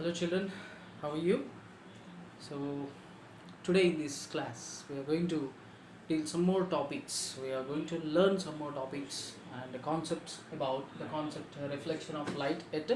Hello children, how are you? So today in this class we are going to deal some more topics. We are going to learn some more topics and the concepts about the concept reflection of light at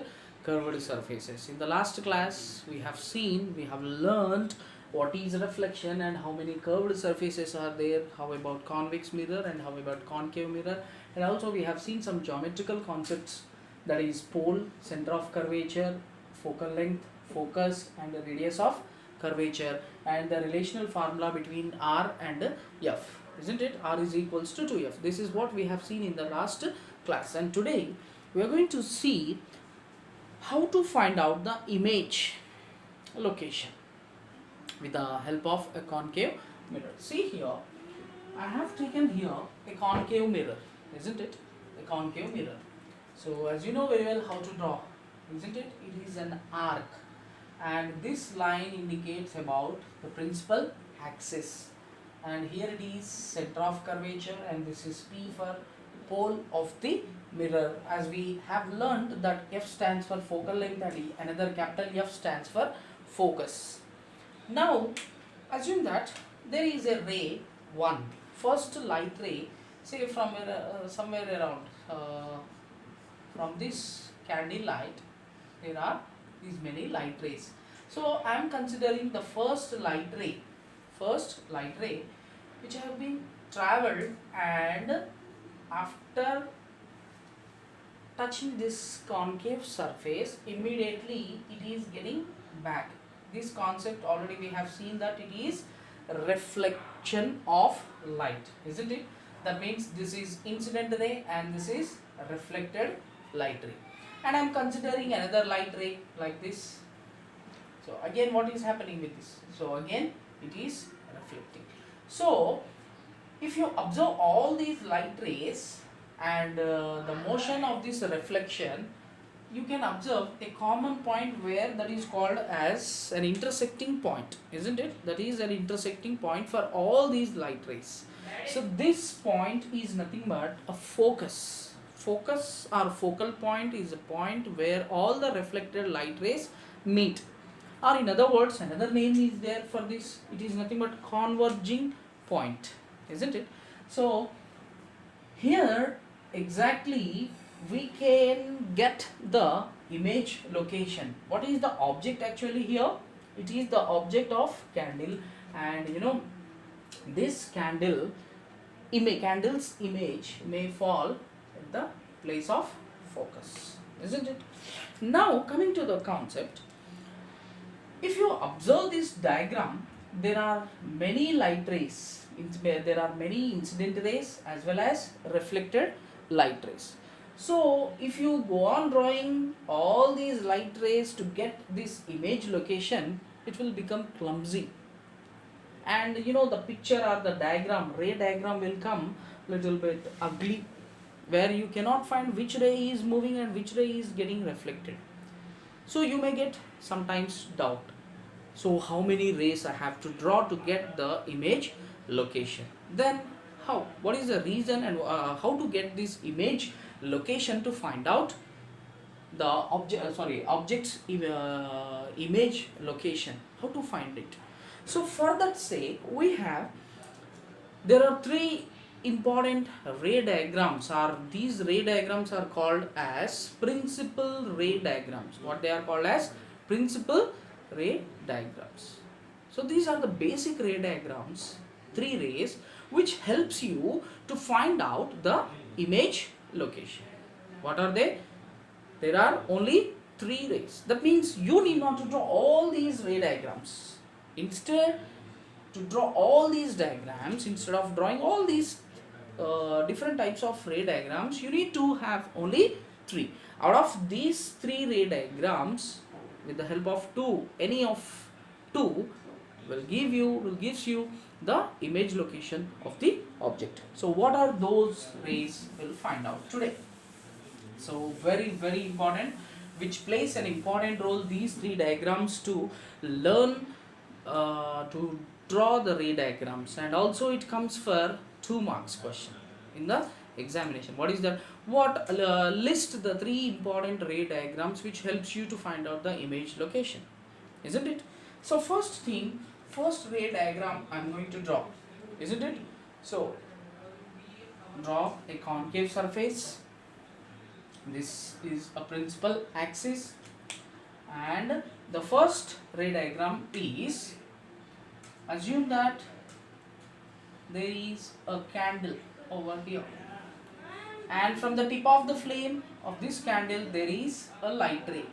curved surfaces. In the last class we have learned what is reflection and how many curved surfaces are there, how about convex mirror and how about concave mirror, and also we have seen some geometrical concepts, that is pole, center of curvature, focal length, focus and the radius of curvature, and the relational formula between R and F, isn't it? R is equals to 2F. This is what we have seen in the last class, and today we are going to see how to find out the image location with the help of a concave mirror. See here, I have taken here a concave mirror, isn't it? A concave mirror. So as you know very well how to draw, isn't it? It is an arc, and this line indicates about the principal axis, and here it is center of curvature, and this is P for pole of the mirror. As we have learned that F stands for focal length and another capital F stands for focus. Now assume that there is a ray 1, first light ray, say from somewhere around from this candle light there are these many light rays. So I am considering the first light ray which have been traveled, and after touching this concave surface immediately it is getting back. This concept already we have seen that it is reflection of light, isn't it? That means this is incident ray and this is reflected light ray, and I am considering another light ray like this. So again what is happening with this? So again it is reflecting. So if you observe all these light rays and the motion of this reflection, you can observe a common point where that is called as an intersecting point, isn't it? That is an intersecting point for all these light rays. So this point is nothing but a focus. Focus or focal point is a point where all the reflected light rays meet, or in other words another name is there for this, it is nothing but converging point, isn't it? So here exactly we can get the image location. What is the object actually here? It is the object of candle, and you know this candle's image may fall at the place of focus, isn't it? Now coming to the concept, if you observe this diagram, there are many light rays, there are many incident rays as well as reflected light rays. So if you go on drawing all these light rays to get this image location, it will become clumsy, and you know the picture or the diagram, ray diagram will come little bit ugly, where you cannot find which ray is moving and which ray is getting reflected. So you may get sometimes doubt. So how many rays I have to draw to get the image location? Then how? What is the reason and how to get this image location to find out the object's image location? How to find it? So for that sake there are three important ray diagrams, or these ray diagrams are called as principal ray diagrams. What they are called as? Principal ray diagrams. So these are the basic ray diagrams, three rays, which helps you to find out the image location. What are they? There are only three rays. That means you need not to draw all these ray diagrams. Instead, to draw all these diagrams, instead of drawing all these different types of ray diagrams, you need to have only three. Out of these three ray diagrams, with the help of any of two gives you the image location of the object. So what are those rays? We'll find out today. So very important, which plays an important role, these three diagrams, to learn to draw the ray diagrams, and also it comes for 2 marks question in the examination. What is that? What list the three important ray diagrams which helps you to find out the image location, isn't it? So first thing, first ray diagram I'm going to draw, isn't it? So draw a concave surface. This is a principal axis, and the first ray diagram is, assume that there is a candle over here, and from the tip of the flame of this candle there is a light ray.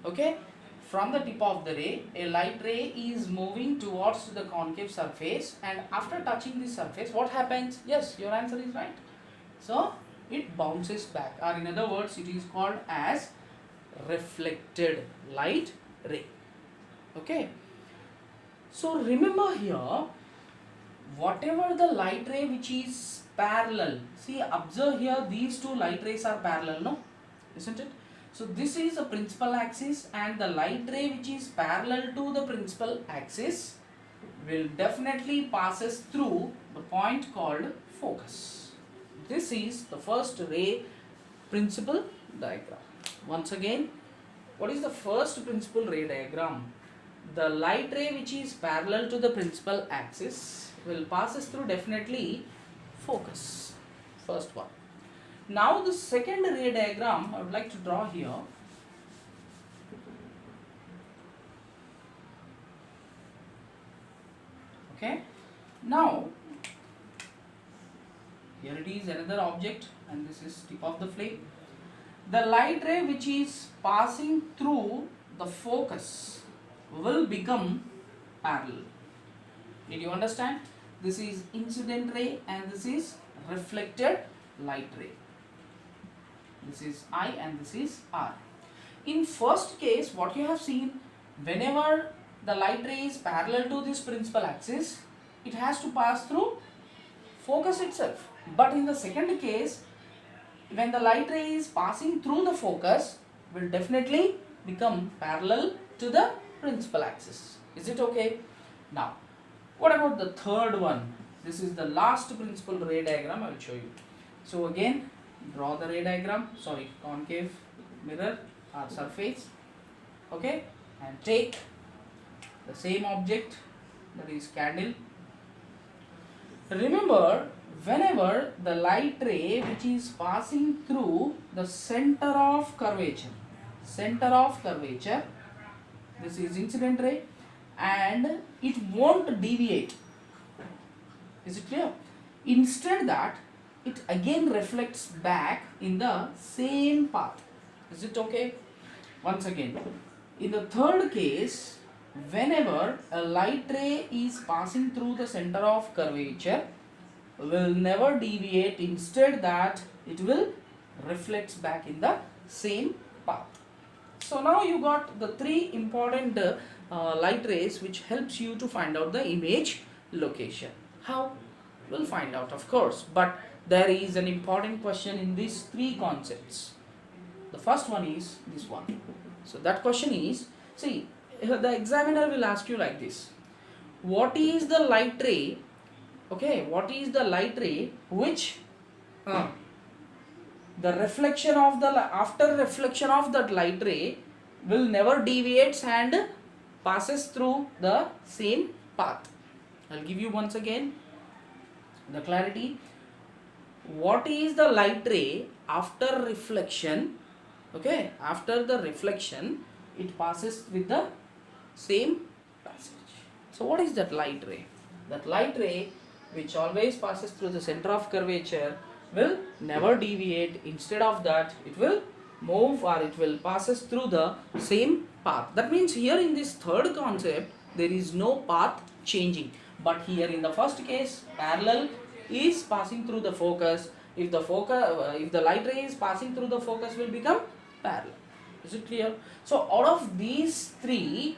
Okay, from the tip of the ray, a light ray is moving towards the concave surface, and after touching this surface, what happens? Yes, your answer is right. So it bounces back, or in other words, it is called as reflected light ray. Okay, so remember here, whatever the light ray which is parallel, see, observe here, these two light rays are parallel, no, isn't it? So this is a principal axis, and the light ray which is parallel to the principal axis will definitely passes through the point called focus. This is the first ray principal diagram. Once again, what is the first principal ray diagram? The light ray which is parallel to the principal axis will passes through definitely focus. First one. Now the second ray diagram I would like to draw here. Okay. Now here it is, another object, and this is tip of the flame. The light ray which is passing through the focus will become parallel. Did you understand? This is incident ray and this is reflected light ray. This is I and this is R. In first case, what you have seen, whenever the light ray is parallel to this principal axis, it has to pass through focus itself. But in the second case, when the light ray is passing through the focus, will definitely become parallel to the principal axis. Is it okay? Now, what about the third one? This is the last principal ray diagram I will show you. So again, draw the ray diagram, sorry, concave mirror or surface. Okay, and take the same object, that is candle. Remember, whenever the light ray which is passing through the center of curvature, this is incident ray, and it won't deviate. Is it clear? Instead that, it again reflects back in the same path. Is it okay? Once again, in the third case, whenever a light ray is passing through the center of curvature, will never deviate. Instead that, it will reflects back in the same path. So now you got the three important light rays which helps you to find out the image location. How? We'll find out, of course, but there is an important question in these three concepts. The first one is this one. So that question is, see, the examiner will ask you like this: what is the light ray? Okay, what is the light ray which the reflection of the after reflection of that light ray will never deviates and passes through the same path? I'll give you once again the clarity. What is the light ray after reflection? Okay, after the reflection, it passes with the same passage. So what is that light ray? That light ray which always passes through the center of curvature will never deviate. Instead of that, it will move, or it will passes through the same path. That means here in this third concept, there is no path changing. But here in the first case, parallel is passing through the focus. If the light ray is passing through the focus, will become parallel. Is it clear? So out of these three,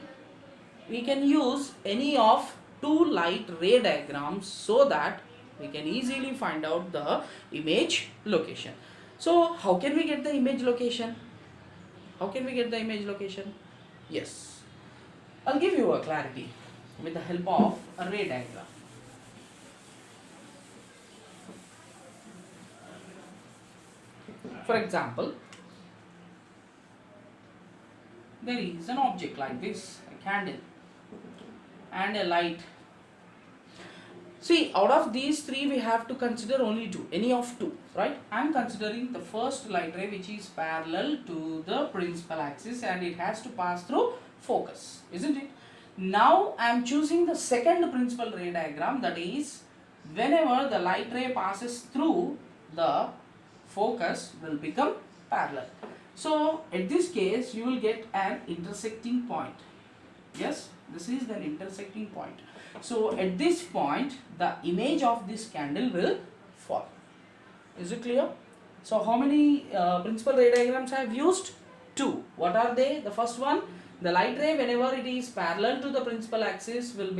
we can use any of two light ray diagrams so that we can easily find out the image location. So how can we get the image location? How can we get the image location? Yes, I'll give you a clarity with the help of a ray diagram. For example, there is an object like this, a candle and a light. See, out of these three we have to consider only two, any of two, right? I am considering the first light ray which is parallel to the principal axis and it has to pass through focus, isn't it? Now I am choosing the second principal ray diagram, that is whenever the light ray passes through the focus will become parallel. So at this case you will get an intersecting point. Yes, this is the intersecting point. So at this point the image of this candle will fall. Is it clear? So how many principal ray diagrams I have used? Two. What are they? The first one, the light ray whenever it is parallel to the principal axis will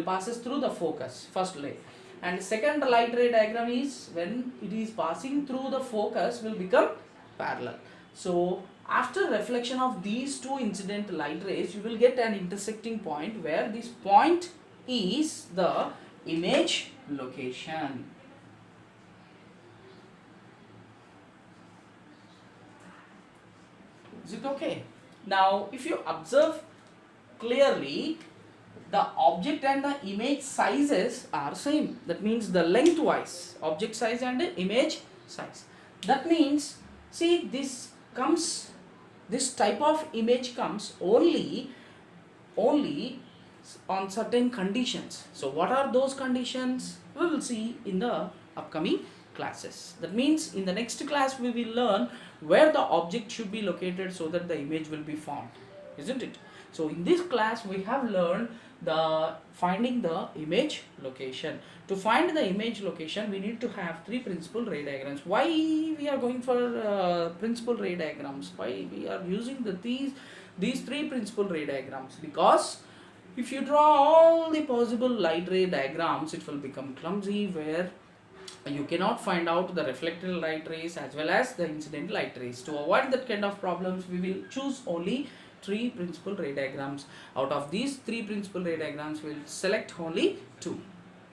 passes through the focus, first ray. And second light ray diagram is when it is passing through the focus will become parallel. So after reflection of these two incident light rays, you will get an intersecting point where this point is the image location. Is it okay? Now if you observe clearly, the object and the image sizes are same. That means the lengthwise, object size and the image size. That means, see, this type of image comes only on certain conditions. So what are those conditions? We will see in the upcoming classes. That means in the next class we will learn where the object should be located so that the image will be formed, isn't it? So in this class we have learned the finding the image location. To find the image location we need to have three principal ray diagrams. Why we are going for principal ray diagrams? Why we are using these three principal ray diagrams? Because if you draw all the possible light ray diagrams, it will become clumsy, where you cannot find out the reflected light rays as well as the incident light rays. To avoid that kind of problems, we will choose only three principal ray diagrams. Out of these three principal ray diagrams, we will select only two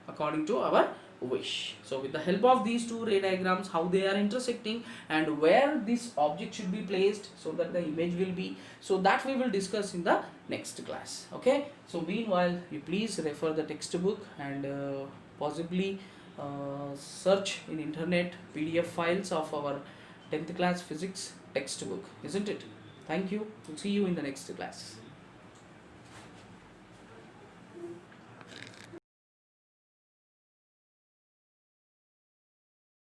according to our wish. So with the help of these two ray diagrams, how they are intersecting and where this object should be placed so that the image will be, so that we will discuss in the next class. Okay, so meanwhile you please refer the textbook and possibly search in internet PDF files of our 10th class physics textbook, isn't it? Thank you. We'll see you in the next class.